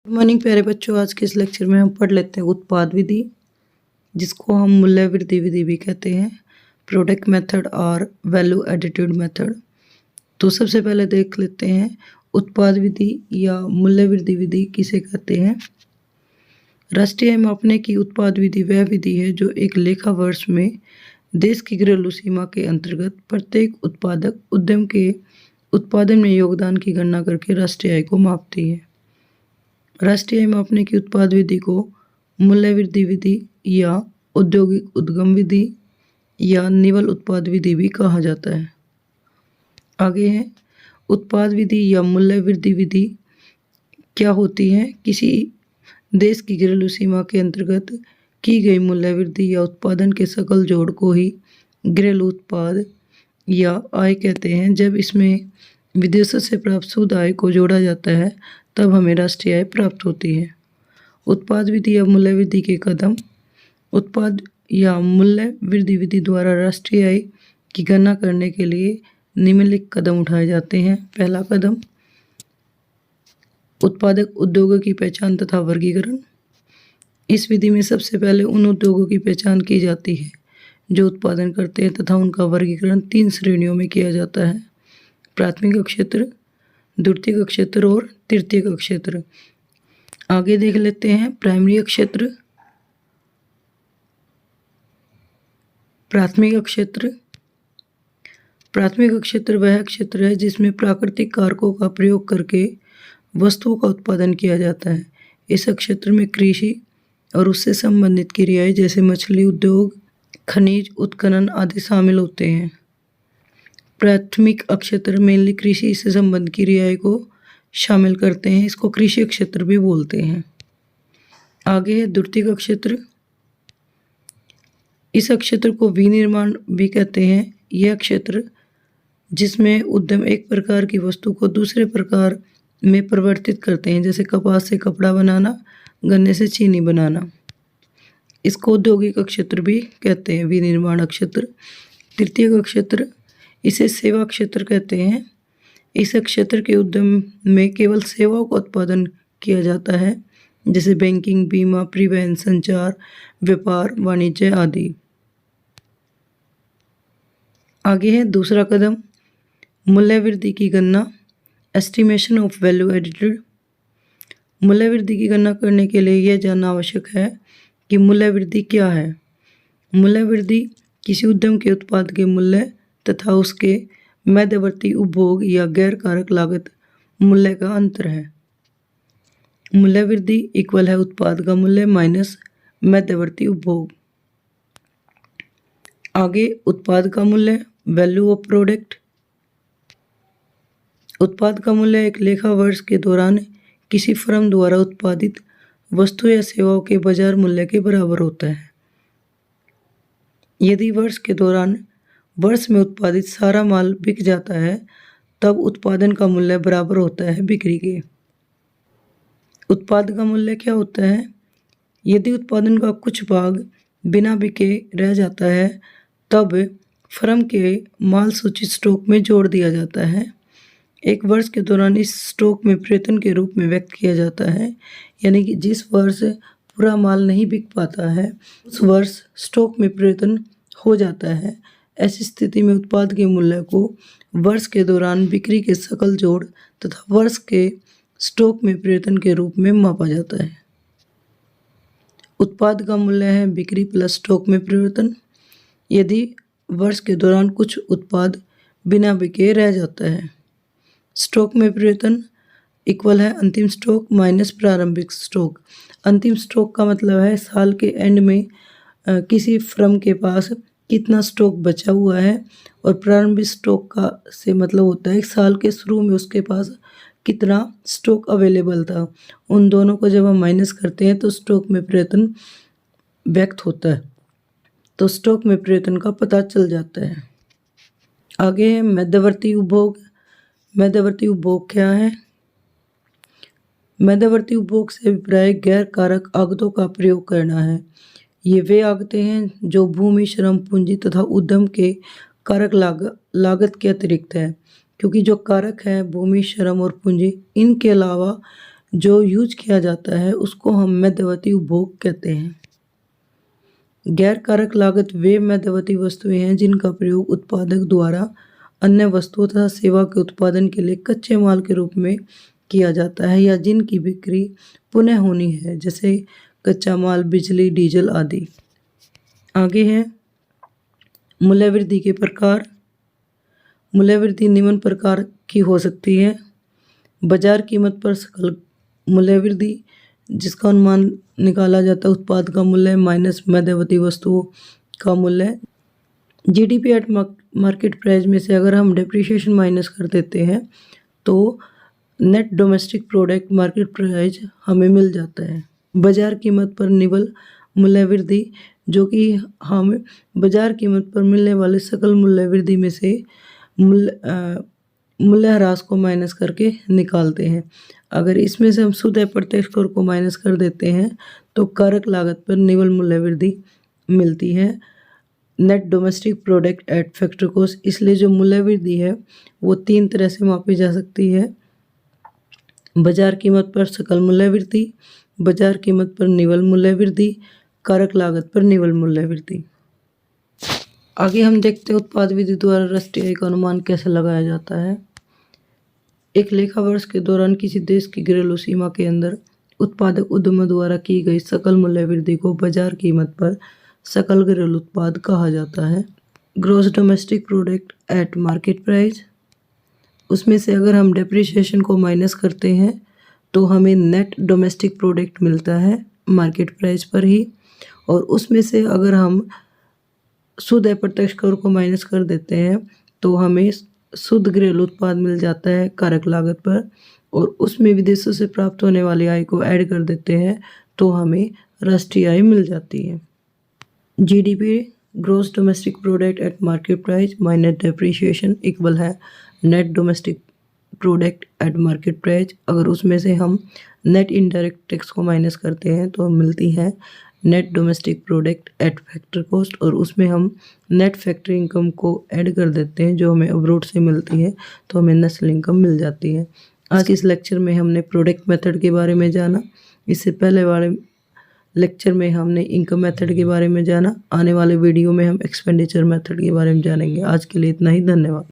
Good morning प्यारे बच्चों। आज के इस लेक्चर में हम पढ़ लेते हैं उत्पाद विधि, जिसको हम मूल्य वृद्धि विधि भी कहते हैं, प्रोडक्ट मेथड और वैल्यू एडिटेड मेथड। तो सबसे पहले देख लेते हैं उत्पाद विधि या मूल्य वृद्धि विधि किसे कहते हैं। राष्ट्रीय मापने की उत्पाद विधि वह विधि है जो एक लेखा वर्ष में देश की घरेलू सीमा के अंतर्गत प्रत्येक उत्पादक उद्यम के उत्पादन में योगदान की गणना करके राष्ट्रीय आय को मापती है। राष्ट्रीय आय मापने की उत्पाद विधि को मूल्य वृद्धि विधि या औद्योगिक उद्गम विधि या निवल उत्पाद विधि भी कहा जाता है। आगे है उत्पाद विधि या मूल्य वृद्धि विधि क्या होती है। किसी देश की घरेलू सीमा के अंतर्गत की गई मूल्य वृद्धि या उत्पादन के सकल जोड़ को ही घरेलू उत्पाद या आय कहते हैं। जब इसमें विदेशों से प्राप्त शुद्ध आय को जोड़ा जाता है तब हमें राष्ट्रीय आय प्राप्त होती है। उत्पाद विधि या मूल्य वृद्धि के कदम। उत्पाद या मूल्य वृद्धि विधि द्वारा राष्ट्रीय आय की गणना करने के लिए निम्नलिखित कदम उठाए जाते हैं। पहला कदम उत्पादक उद्योगों की पहचान तथा वर्गीकरण। इस विधि में सबसे पहले उन उद्योगों की पहचान की जाती है जो उत्पादन करते हैं तथा उनका वर्गीकरण 3 श्रेणियों में किया जाता है: प्राथमिक क्षेत्र, द्वितीयक क्षेत्र और तृतीयक क्षेत्र। आगे देख लेते हैं प्राइमरी क्षेत्र। प्राथमिक क्षेत्र। प्राथमिक क्षेत्र वह क्षेत्र है जिसमें प्राकृतिक कारकों का प्रयोग करके वस्तुओं का उत्पादन किया जाता है। इस क्षेत्र में कृषि और उससे संबंधित क्रियाएं जैसे मछली उद्योग, खनिज उत्खनन आदि शामिल होते हैं। प्राथमिक क्षेत्र मेनली कृषि से संबंधित क्रियाएं को शामिल करते हैं। इसको कृषि क्षेत्र भी बोलते हैं। आगे है द्वितीयक क्षेत्र। इस क्षेत्र को विनिर्माण भी कहते हैं। यह क्षेत्र जिसमें उद्यम एक प्रकार की वस्तु को दूसरे प्रकार में परिवर्तित करते हैं, जैसे कपास से कपड़ा बनाना, गन्ने से चीनी बनाना। इसको औद्योगिक क्षेत्र भी कहते हैं, विनिर्माण क्षेत्र। तृतीयक क्षेत्र, इसे सेवा क्षेत्र कहते हैं। इस क्षेत्र के उद्यम में केवल सेवाओं का उत्पादन किया जाता है, जैसे बैंकिंग, बीमा, परिवहन, संचार, व्यापार, वाणिज्य आदि। आगे है दूसरा कदम मूल्य वृद्धि की गणना, एस्टिमेशन ऑफ वैल्यू एडिटेड। मूल्य वृद्धि की गणना करने के लिए यह जानना आवश्यक है कि मूल्य वृद्धि क्या है। मूल्य वृद्धि किसी उद्यम के उत्पाद के मूल्य तथा उसके मध्यवर्ती उपभोग या गैर कारक लागत मूल्य का अंतर है। मूल्य वृद्धि इक्वल है उत्पाद का मूल्य माइनस मध्यवर्ती उपभोग। आगे उत्पाद का मूल्य, वैल्यू ऑफ प्रोडक्ट। उत्पाद का मूल्य एक लेखा वर्ष के दौरान किसी फर्म द्वारा उत्पादित वस्तु या सेवाओं के बाजार मूल्य के बराबर होता है। यदि वर्ष के दौरान वर्ष में उत्पादित सारा माल बिक जाता है तब उत्पादन का मूल्य बराबर होता है बिक्री के। उत्पाद का मूल्य क्या होता है? यदि उत्पादन का कुछ भाग बिना बिके रह जाता है तब फर्म के माल सूची स्टॉक में जोड़ दिया जाता है। एक वर्ष के दौरान इस स्टॉक में परिवर्तन के रूप में व्यक्त किया जाता है, यानी कि जिस वर्ष पूरा माल नहीं बिक पाता है उस वर्ष स्टॉक में परिवर्तन हो जाता है। ऐसी स्थिति में उत्पाद के मूल्य को वर्ष के दौरान बिक्री के सकल जोड़ तथा वर्ष के स्टॉक में परिवर्तन के रूप में मापा जाता है। उत्पाद का मूल्य है बिक्री प्लस स्टॉक में परिवर्तन। यदि वर्ष के दौरान कुछ उत्पाद बिना बिके रह जाता है, स्टॉक में परिवर्तन इक्वल है अंतिम स्टॉक माइनस प्रारंभिक स्टॉक। अंतिम स्टॉक का मतलब है साल के एंड में किसी फर्म के पास कितना स्टॉक बचा हुआ है, और प्रारंभिक स्टॉक का से मतलब होता है साल के शुरू में उसके पास कितना स्टॉक अवेलेबल था। उन दोनों को जब हम माइनस करते हैं तो स्टॉक में परिवर्तन व्यक्त होता है, तो स्टॉक में परिवर्तन का पता चल जाता है। आगे है मध्यवर्ती उपभोग। मध्यवर्ती उपभोग क्या है? मध्यवर्ती उपभोग से अभिप्राय गैर कारक आगतों का प्रयोग करना है। ये वे आगतें हैं जो भूमि, श्रम, पूंजी तथा उद्यम के कारक लागत के अतिरिक्त है, क्योंकि जो कारक है भूमि, श्रम और पूंजी, इनके अलावा जो यूज किया जाता है उसको हम मध्यवर्ती उपभोग कहते हैं। गैर कारक लागत वे मध्यवर्ती वस्तुएं हैं जिनका प्रयोग उत्पादक द्वारा अन्य वस्तुओं तथा सेवा के उत्पादन के लिए कच्चे माल के रूप में किया जाता है या जिनकी बिक्री पुनः होनी है, जैसे कच्चा माल, बिजली, डीजल आदि। आगे है मूल्य वृद्धि के प्रकार। मूल्य वृद्धि निम्न प्रकार की हो सकती है। बाजार कीमत पर सकल मूल्य वृद्धि, जिसका अनुमान निकाला जाता है उत्पाद का मूल्य माइनस मध्यवर्ती वस्तुओं का मूल्य। जीडीपी एट मार्केट प्राइस में से अगर हम डेप्रिसिएशन माइनस कर देते हैं तो net domestic product market price हमें मिल जाता है। बाजार कीमत पर निवल मूल्य वृद्धि, जो कि हम बाजार कीमत पर मिलने वाले सकल मूल्य वृद्धि में से मूल्यह्रास को माइनस करके निकालते हैं। अगर इसमें से हम शुद्ध अप्रत्यक्ष कर को माइनस कर देते हैं तो कारक लागत पर निवल मूल्य वृद्धि मिलती है। Net domestic product at factory cost, इसलिए जो मूल्य वृद्धि है वो 3 तरह से मापी जा सकती है। बाजार कीमत पर सकल मूल्य वृद्धि, बाजार कीमत पर निवल मूल्य वृद्धि, कारक लागत पर निवल मूल्य वृद्धि। आगे हम देखते हैं उत्पाद विधि द्वारा राष्ट्रीय आय का अनुमान कैसे लगाया जाता है। एक लेखा वर्ष के दौरान किसी देश की घरेलू सीमा के अंदर उत्पादक उद्यमों द्वारा की गई सकल मूल्य वृद्धि को बाजार कीमत पर सकल घरेलू उत्पाद कहा जाता है। Gross domestic product at market price, उसमें से अगर हम डेप्रिसिएशन को माइनस करते हैं तो हमें नेट डोमेस्टिक प्रोडक्ट मिलता है मार्केट प्राइस पर ही, और उसमें से अगर हम शुद्ध अप्रत्यक्ष कर को माइनस कर देते हैं तो हमें शुद्ध घरेलू उत्पाद मिल जाता है कारक लागत पर, और उसमें विदेशों से प्राप्त होने वाली आय को ऐड कर देते हैं तो हमें राष्ट्रीय आय मिल जाती है। GDP gross domestic product at market price minus depreciation equal है net domestic product at market price. अगर उसमें से हम नेट इनडायरेक्ट टैक्स को माइनस करते हैं तो मिलती है net domestic product at factory cost, और उसमें हम नेट फैक्ट्री इनकम को ऐड कर देते हैं जो हमें अब्रोड से मिलती है तो हमें नेशनल इनकम मिल जाती है। आज के इस लेक्चर में हमने प्रोडक्ट मेथड के बारे में जाना। इससे पहले वाले लेक्चर में हमने इनकम मेथड के बारे में जाना। आने वाले वीडियो में हम एक्सपेंडिचर मेथड के बारे में जानेंगे। आज के लिए इतना ही, धन्यवाद।